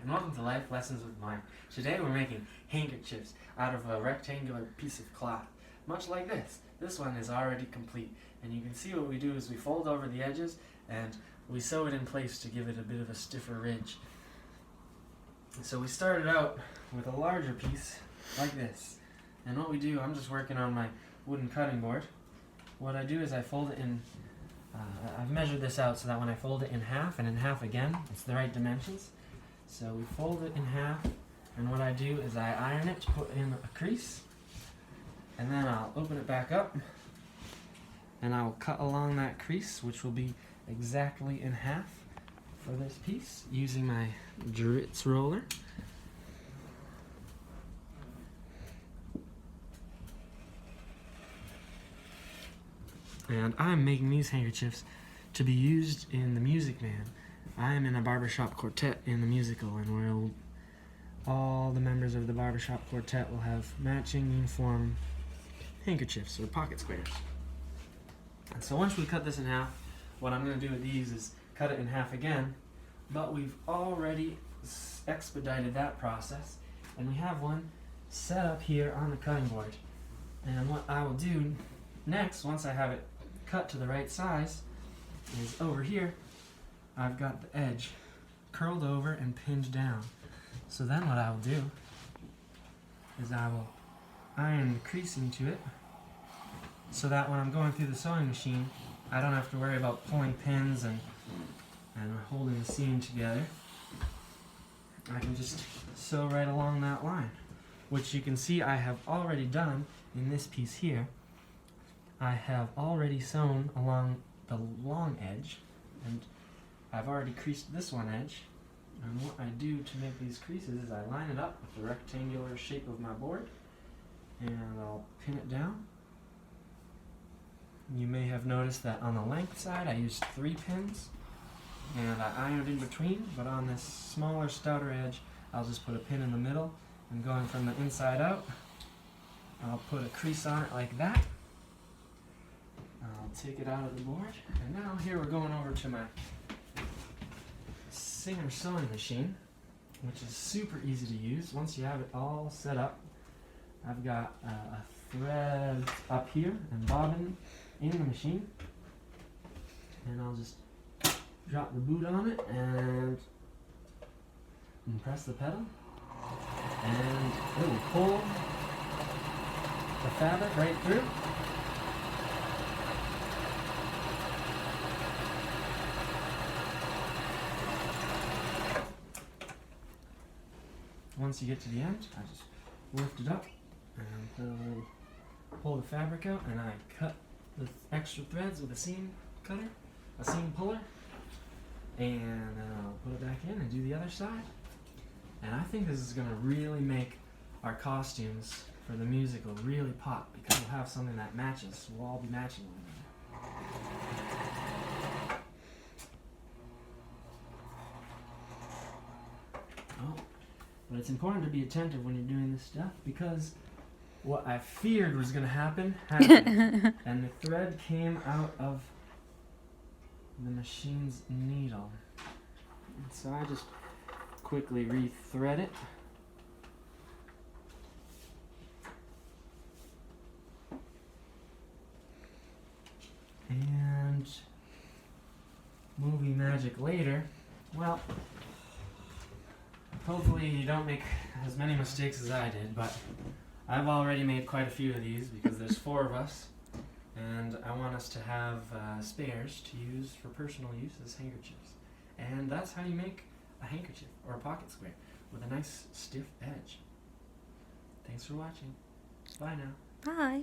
and welcome to Life Lessons with Mike. Today we're making handkerchiefs out of a rectangular piece of cloth, much like this. This one is already complete, and you can see what we do is we fold over the edges and we sew it in place to give it a bit of a stiffer ridge. So we started out with a larger piece like this, and what we do, I'm just working on my wooden cutting board. What I do is I fold it in, I've measured this out so that when I fold it in half and in half again, it's the right dimensions. So we fold it in half, and what I do is I iron it to put in a crease, and then I'll open it back up, and I will cut along that crease, which will be exactly in half for this piece, using my Dritz roller. And I'm making these handkerchiefs to be used in The Music Man. I am in a barbershop quartet in the musical, and all the members of the barbershop quartet will have matching uniform handkerchiefs or pocket squares. And so once we cut this in half, what I'm going to do with these is cut it in half again, but we've already expedited that process, and we have one set up here on the cutting board. And what I will do next, once I have it cut to the right size, is over here I've got the edge curled over and pinned down. So then what I will do is I will iron the crease into it so that when I'm going through the sewing machine, I don't have to worry about pulling pins and holding the seam together. I can just sew right along that line, which you can see I have already done in this piece here. I have already sewn along the long edge, and I've already creased this one edge. And what I do to make these creases is I line it up with the rectangular shape of my board, and I'll pin it down. You may have noticed that on the length side I used 3 pins, and I ironed in between, but on this smaller, stouter edge I'll just put a pin in the middle, and going from the inside out, I'll put a crease on it like that. I'll take it out of the board, and now here we're going over to my Singer sewing machine, which is super easy to use. Once you have it all set up, I've got a thread up here and bobbin in the machine, and I'll just drop the boot on it and press the pedal, and it will pull the fabric right through. Once you get to the end, I just lift it up and pull the fabric out, and I cut the extra threads with a seam cutter, a seam puller, and then I'll put it back in and do the other side. And I think this is going to really make our costumes for the musical really pop, because we'll have something that matches. We'll all be matching one another. But it's important to be attentive when you're doing this stuff, because what I feared was going to happen happened, and the thread came out of the machine's needle. And so I just quickly re-thread it. And movie magic later. Well, hopefully you don't make as many mistakes as I did, but I've already made quite a few of these because there's 4 of us, and I want us to have spares to use for personal use as handkerchiefs. And that's how you make a handkerchief or a pocket square with a nice stiff edge. Thanks for watching. Bye now. Bye.